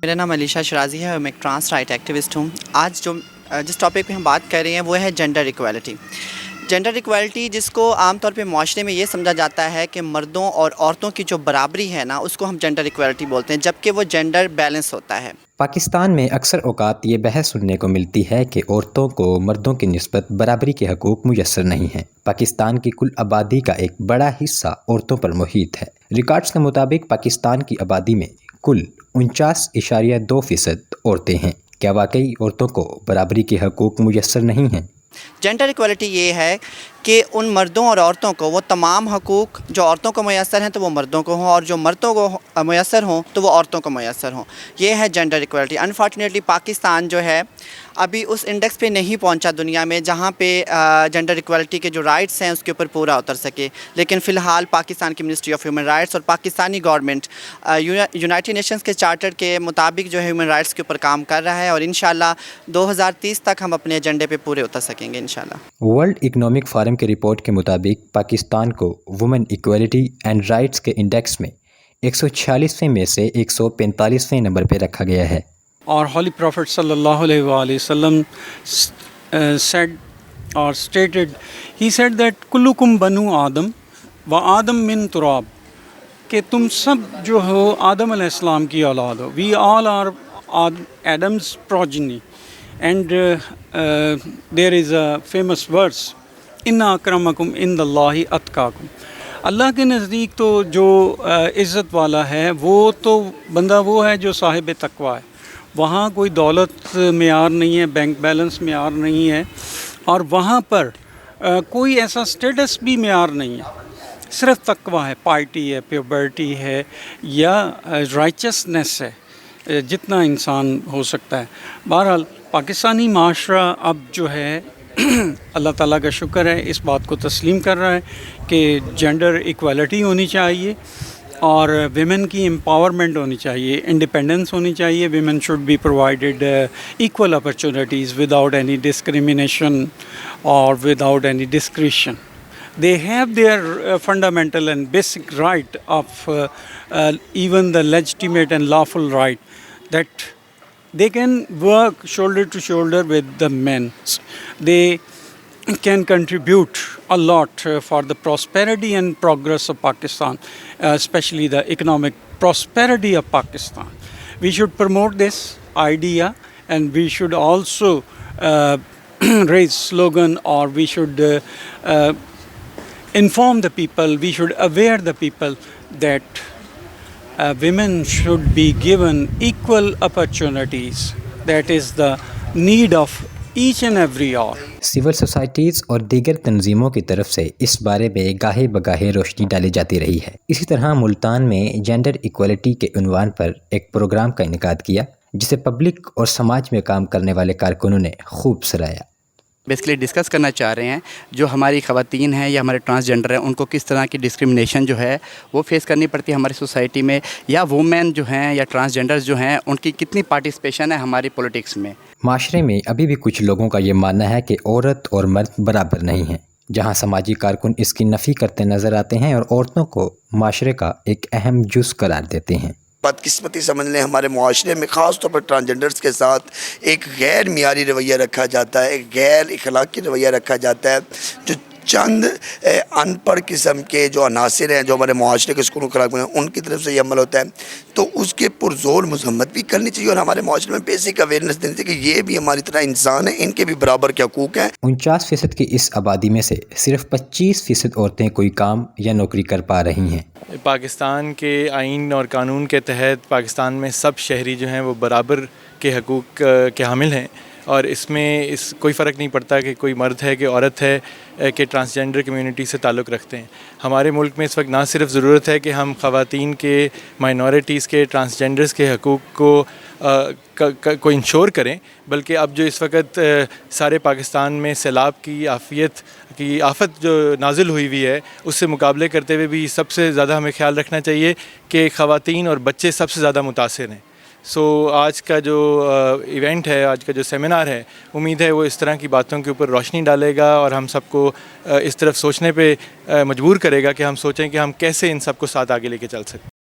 मेरा नाम अलीशा शराजी है और मैं एक ट्रांस राइट एक्टिविस्ट हूँ। आज जिस टॉपिक पे हम बात कर रहे हैं वो है जेंडर इक्वालिटी। जेंडर इक्वालिटी जिसको आमतौर पे माशरे में ये समझा जाता है कि मर्दों और औरतों की जो बराबरी है ना, उसको हम जेंडर इक्वालिटी बोलते हैं, जबकि वो जेंडर बैलेंस होता है। पाकिस्तान में अक्सर औक़ात ये बहस सुनने को मिलती है कि औरतों को मर्दों की निस्बत बराबरी के हकूक़ मुयस्सर नहीं हैं। पाकिस्तान की कुल आबादी का एक बड़ा हिस्सा औरतों पर मुहित है। रिकॉर्ड्स के मुताबिक पाकिस्तान की आबादी में कुल 49.2% औरतें हैं। क्या वाकई औरतों को बराबरी के हकूक़ मुयस्सर नहीं हैं? जेंडर इक्वालिटी ये है कि उन मर्दों और औरतों को वो तमाम हकूक़ जो औरतों को मैसर हैं तो वो मर्दों को हों, और जो मर्दों को मैसर हों तो वो औरतों को मैसर हों। ये है जेंडर इक्वालिटी। अनफॉर्चुनेटली पाकिस्तान जो है अभी उस इंडेक्स पे नहीं पहुंचा दुनिया में जहां पे जेंडर इक्वालिटी के जो राइट्स हैं उसके ऊपर पूरा उतर सके। लेकिन फ़िलहाल पाकिस्तान की मिनिस्ट्री ऑफ ह्यूमन राइट्स और पाकिस्तानी गवर्नमेंट यूनाइटेड नेशंस के चार्टर के मुताबिक जो है ह्यूमन राइट्स के ऊपर काम कर रहा है, और इंशाल्लाह 2030 तक हम अपने एजेंडे पे पूरे उतर सकेंगे इंशाल्लाह। वर्ल्ड इकोनॉमिक फोरम की रिपोर्ट के मुताबिक पाकिस्तान को वुमेन इक्वालिटी एंड राइट्स के इंडेक्स में 146वें में से 145वें नंबर पर रखा गया है। Our Holy Prophet sallallahu alaihi wasallam said or stated, he said that kullukum banu Adam wa Adam min turab, कि तुम सब जो हो आदम अलैहिस्सलाम की औलाद हो। We all are Adam's progeny, and there is a famous verse, inna akramakum indallahi atqakum। अल्लाह के नज़दीक तो जो इज़्ज़त वाला है वो तो बंदा वो है जो साहिब तक़वा है। वहाँ कोई दौलत मेयार नहीं है, बैंक बैलेंस मेयार नहीं है, और वहाँ पर कोई ऐसा स्टेटस भी मेयार नहीं है। सिर्फ तक़वा है, पाइटी है, प्योरिटी है, या राइचसनेस है, जितना इंसान हो सकता है। बहरहाल पाकिस्तानी माशरा अब जो है अल्लाह ताला का शुक्र है इस बात को तस्लीम कर रहा है कि जेंडर इक्वालिटी होनी चाहिए और विमेन की एम्पावरमेंट होनी चाहिए, इंडिपेंडेंस होनी चाहिए। Women should be provided equal opportunities without any discrimination और without any discretion. They have their fundamental and basic right of even the legitimate and lawful right that they can work shoulder to shoulder with the men. They can contribute a lot for the prosperity and progress of Pakistan, especially the economic prosperity of Pakistan. We should promote this idea, and we should also raise slogan, or we should inform the people, we should aware the people that women should be given equal opportunities. That is the need of each and every hour. Civil societies और दीगर तंजीमों की तरफ से इस बारे में गाहे बगाहे रोशनी डाली जाती रही है। इसी तरह मुल्तान में जेंडर इक्वालिटी के उन्वान पर एक प्रोग्राम का इनेकाद किया, जिसे पब्लिक और समाज में काम करने वाले कारकुनों ने खूब सराहा। बेसिकली डिस्कस करना चाह रहे हैं जो हमारी ख़वातीन हैं या हमारे ट्रांसजेंडर हैं, उनको किस तरह की डिस्क्रिमिनेशन जो है वो फेस करनी पड़ती है हमारी सोसाइटी में, या वुमेन जो हैं या ट्रांसजेंडर्स जो हैं उनकी कितनी पार्टिसिपेशन है हमारी पॉलिटिक्स में। माशरे में अभी भी कुछ लोगों का ये मानना है कि औरत और मर्द बराबर नहीं हैं, जहाँ समाजी कारकुन इसकी नफ़ी करते नज़र आते हैं और औरतों को माशरे का एक अहम जुज़ करार देते हैं। बदकिस्मती समझ लें हमारे मुआशरे में ख़ास तौर पर ट्रांसजेंडर्स के साथ एक गैर मियारी रवैया रखा जाता है, एक गैर इखलाकी रवैया रखा जाता है। जो चंद अनपढ़ किस्म के जो अनासिर हैं जो हमारे मुआशरे के सुकून खराब हैं उनकी तरफ से ये अमल होता है, तो उसके पुरजोर मजम्मत भी करनी चाहिए और हमारे मुआशरे में बेसिक अवेयरनेस देनी चाहिए कि ये भी हमारी तरह इंसान है, इनके भी बराबर के हकूक़ हैं। 49% की इस आबादी में से सिर्फ 25% औरतें कोई काम या नौकरी कर पा रही हैं। पाकिस्तान के आइन और कानून के तहत पाकिस्तान में सब शहरी जो हैं वो बराबर के हकूक़ के हामिल हैं, और इसमें कोई फ़र्क नहीं पड़ता कि कोई मर्द है कि औरत है कि ट्रांसजेंडर कम्युनिटी से ताल्लुक़ रखते हैं। हमारे मुल्क में इस वक्त ना सिर्फ ज़रूरत है कि हम ख़वातीन के, माइनॉरिटीज़ के, ट्रांसजेंडर्स के हकूक़ को इंश्योर करें, बल्कि अब जो इस वक्त सारे पाकिस्तान में सैलाब की आफत जो नाजिल हुई है उससे मुकाबले करते हुए भी सबसे ज़्यादा हमें ख्याल रखना चाहिए कि ख़वातीन और बच्चे सबसे ज़्यादा मुतासिर हैं। आज का जो इवेंट है, आज का जो सेमिनार है, उम्मीद है वो इस तरह की बातों के ऊपर रोशनी डालेगा और हम सबको इस तरफ सोचने पे मजबूर करेगा कि हम सोचें कि हम कैसे इन सबको साथ आगे लेके चल सकते हैं।